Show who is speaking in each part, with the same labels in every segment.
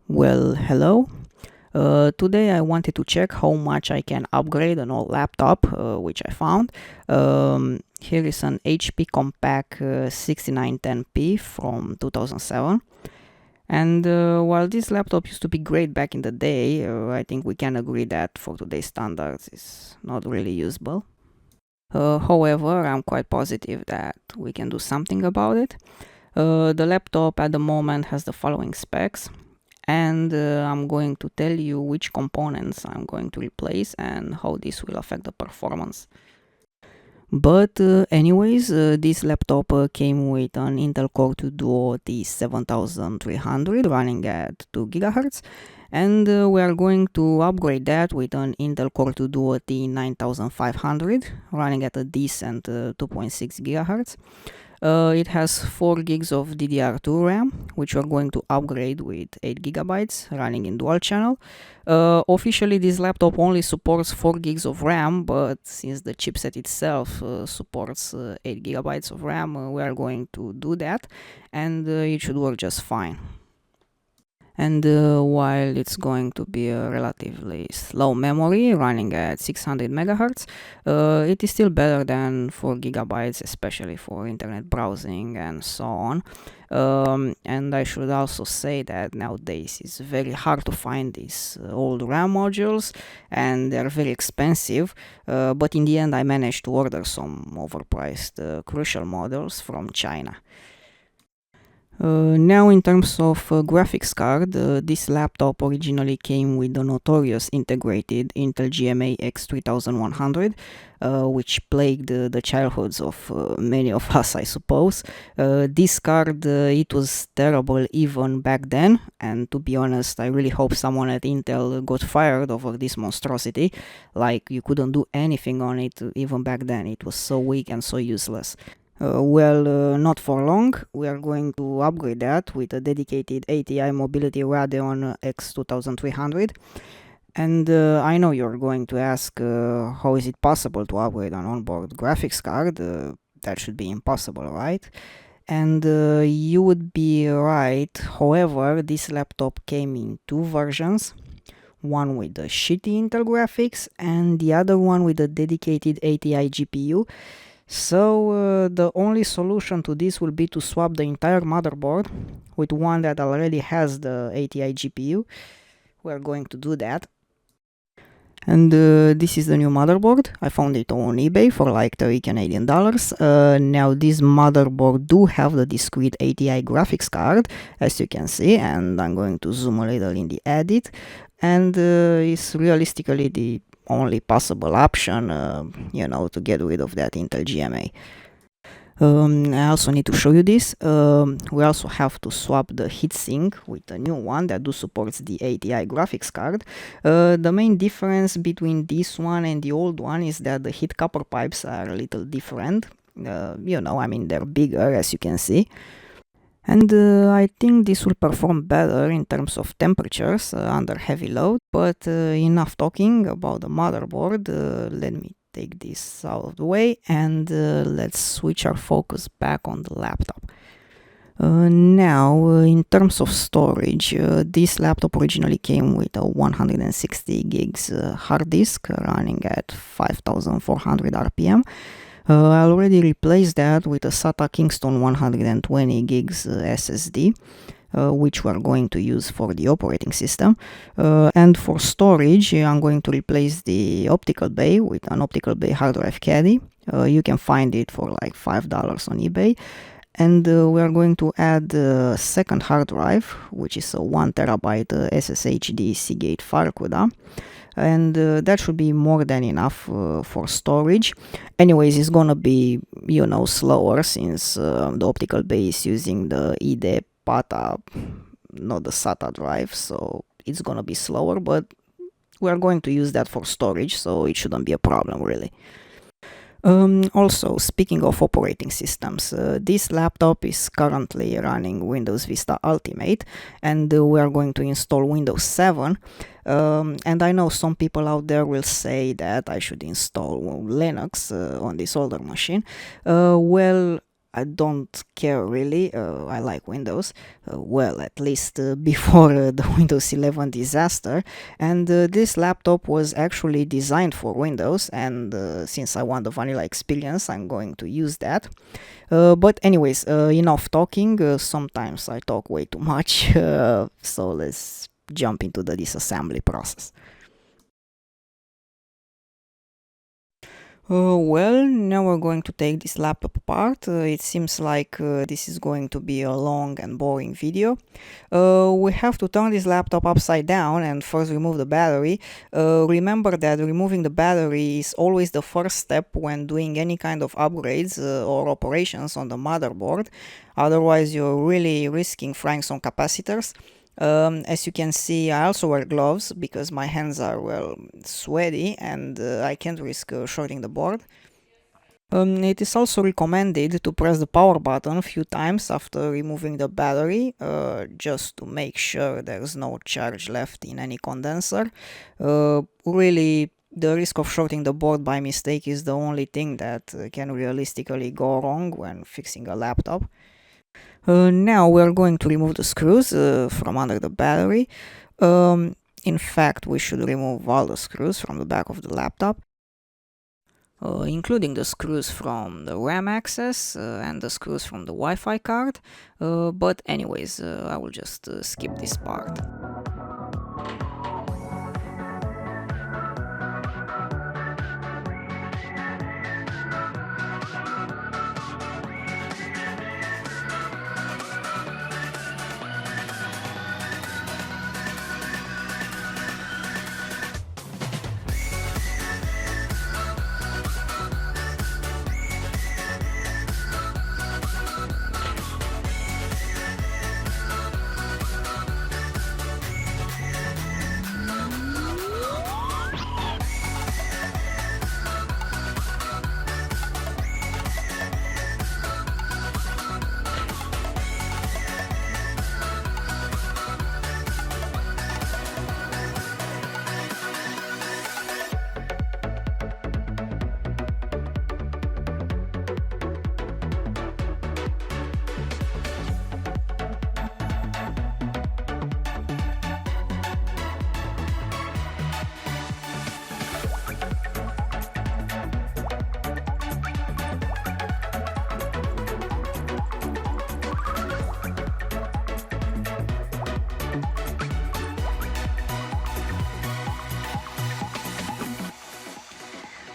Speaker 1: Well, hello. Today I wanted to check how much I can upgrade an old laptop, which I found. Here is an HP Compaq 6910p from 2007. And while this laptop used to be great back in the day, I think we can agree that for today's standards it's not really usable. However, I'm quite positive that we can do something about it. The laptop at the moment has the following specs, and I'm going to tell you which components I'm going to replace and how this will affect the performance. But anyways, this laptop came with an Intel Core 2 Duo T7300 running at 2 GHz, and we are going to upgrade that with an Intel Core 2 Duo T9500 running at a decent 2.6 GHz. It has 4 gigs of DDR2 RAM, which we're going to upgrade with 8 gigabytes running in dual channel. Officially, this laptop only supports 4 gigs of RAM, but since the chipset itself supports 8 gigabytes of RAM, we are going to do that, and it should work just fine. And while it's going to be a relatively slow memory running at 600 megahertz, it is still better than 4 gigabytes, especially for internet browsing and so on. And I should also say that nowadays it's very hard to find these old RAM modules, and they're very expensive, but in the end I managed to order some overpriced crucial models from China. Now, in terms of graphics card, this laptop originally came with the notorious integrated Intel GMA X3100, which plagued the childhoods of many of us, I suppose. This card, it was terrible even back then, and to be honest, I really hope someone at Intel got fired over this monstrosity. Like, you couldn't do anything on it even back then. It was so weak and so useless. Not for long. We are going to upgrade that with a dedicated ATI Mobility Radeon X2300. And I know you're going to ask how is it possible to upgrade an onboard graphics card? That should be impossible, right? And you would be right. However, this laptop came in two versions. One with the shitty Intel graphics and the other one with a dedicated ATI GPU. So the only solution to this will be to swap the entire motherboard with one that already has the ATI GPU. We're going to do that. And this is the new motherboard. I found it on eBay for like 30 Canadian dollars. Now this motherboard do have the discrete ATI graphics card, as you can see, and I'm going to zoom a little in the edit. And it's realistically the only possible option, to get rid of that Intel GMA. I also need to show you this. We also have to swap the heatsink with the new one that supports the ATI graphics card. The main difference between this one and the old one is that the heat copper pipes are a little different. They're bigger, as you can see. And I think this will perform better in terms of temperatures under heavy load. But enough talking about the motherboard. Let me take this out of the way and let's switch our focus back on the laptop. Now, in terms of storage, this laptop originally came with a 160 gigs hard disk running at 5400 RPM. I already replaced that with a SATA Kingston 120 gigs SSD, which we're going to use for the operating system. And for storage, I'm going to replace the optical bay with an optical bay hard drive caddy. You can find it for like $5 on eBay. And we are going to add a second hard drive, which is a 1 terabyte SSHD Seagate Farracuda. And that should be more than enough for storage. Anyways, it's gonna be, slower since the optical bay is using the IDE PATA, not the SATA drive, so it's gonna be slower, but we're going to use that for storage, so it shouldn't be a problem, really. Also, speaking of operating systems, this laptop is currently running Windows Vista Ultimate, and we are going to install Windows 7. And I know some people out there will say that I should install Linux on this older machine. I don't care really. I like Windows. Well, at least before the Windows 11 disaster. And this laptop was actually designed for Windows. And since I want the vanilla experience, I'm going to use that. But anyways, enough talking. Sometimes I talk way too much. So let's jump into the disassembly process. Well, now we're going to take this laptop apart. It seems like this is going to be a long and boring video. We have to turn this laptop upside down and first remove the battery. Remember that removing the battery is always the first step when doing any kind of upgrades or operations on the motherboard. Otherwise, you're really risking frying some capacitors. As you can see, I also wear gloves because my hands are, well, sweaty and I can't risk shorting the board. It is also recommended to press the power button a few times after removing the battery, just to make sure there's no charge left in any condenser. Really, the risk of shorting the board by mistake is the only thing that can realistically go wrong when fixing a laptop. Now we're going to remove the screws from under the battery. In fact, we should remove all the screws from the back of the laptop, including the screws from the RAM access and the screws from the Wi-Fi card. But anyways, I will just skip this part.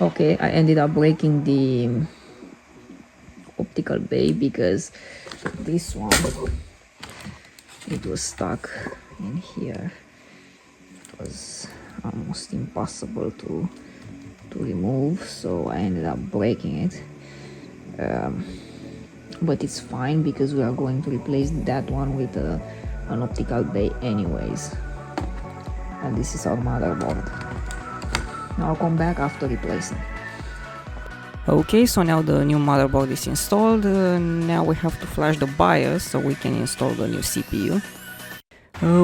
Speaker 1: Okay, I ended up breaking the optical bay because this one, it was stuck in here. It was almost impossible to remove, so I ended up breaking it. But it's fine because we are going to replace that one with an optical bay anyways. And this is our motherboard. Now I'll come back after replacing. Okay, so now the new motherboard is installed. Now we have to flash the BIOS so we can install the new CPU.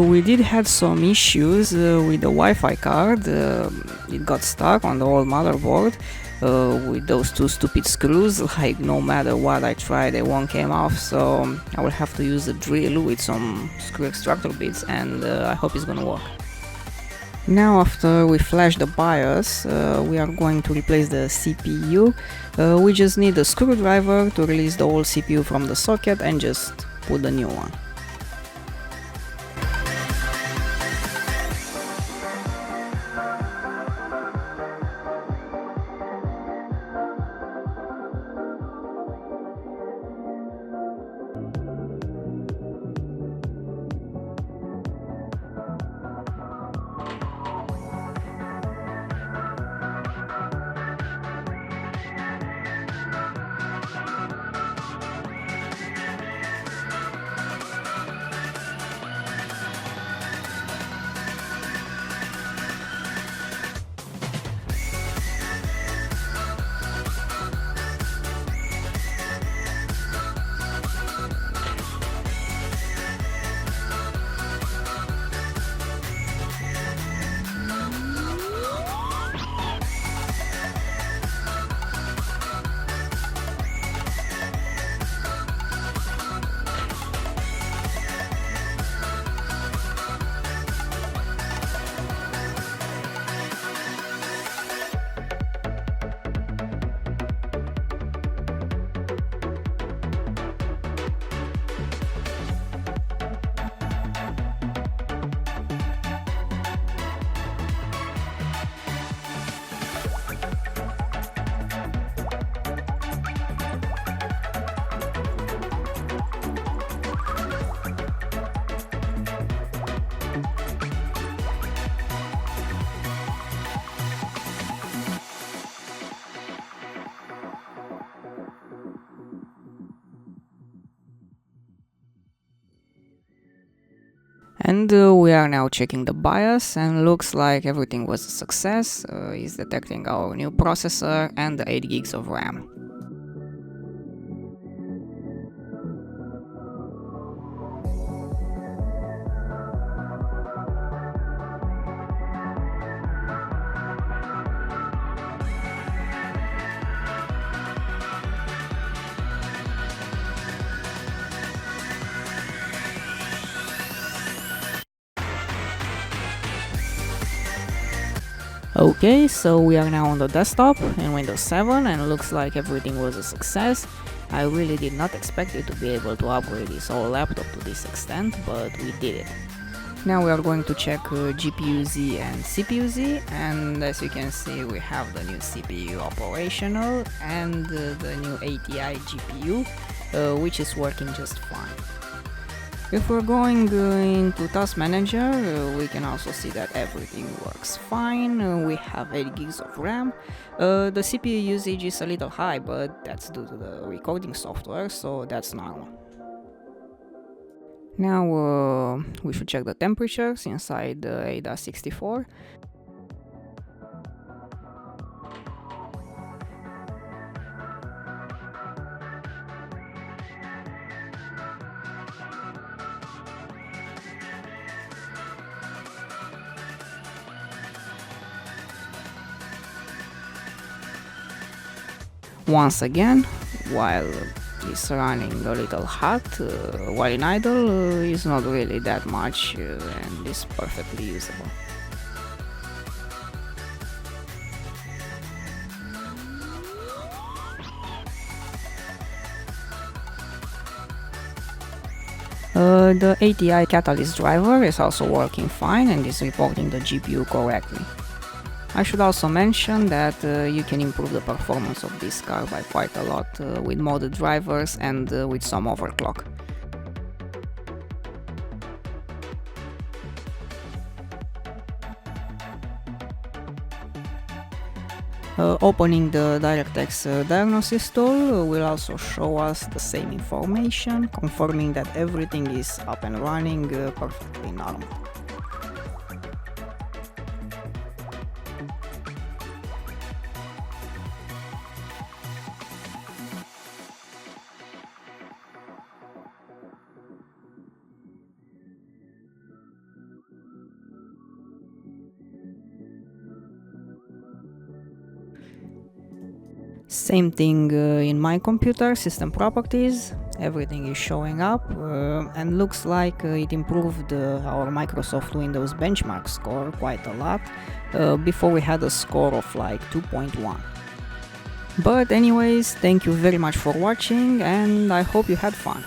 Speaker 1: We did have some issues with the Wi-Fi card. It got stuck on the old motherboard with those two stupid screws. Like, no matter what I try, they won't come off, so I will have to use a drill with some screw extractor bits, and I hope it's gonna work. Now after we flash the BIOS, we are going to replace the CPU. We just need a screwdriver to release the old CPU from the socket and just put the new one. And we are now checking the BIOS, and looks like everything was a success. It's detecting our new processor and the 8 gigs of RAM. Okay, so we are now on the desktop in Windows 7, and looks like everything was a success. I really did not expect it to be able to upgrade this whole laptop to this extent, but we did it. Now we are going to check GPU-Z and CPU-Z, and as you can see we have the new CPU operational and the new ATI GPU, which is working just fine. If we're going into Task Manager, we can also see that everything works fine. We have 8 gigs of RAM. The CPU usage is a little high, but that's due to the recording software, so that's normal. Now we should check the temperatures inside the ADA 64. Once again, while it's running a little hot, while in idle is not really that much and is perfectly usable. The ATI Catalyst driver is also working fine and is reporting the GPU correctly. I should also mention that you can improve the performance of this card by quite a lot with modded drivers and with some overclock. Opening the DirectX diagnosis tool will also show us the same information, confirming that everything is up and running perfectly normal. Same thing in my computer, system properties, everything is showing up and looks like it improved our Microsoft Windows benchmark score quite a lot. Before we had a score of like 2.1. But anyways, thank you very much for watching and I hope you had fun.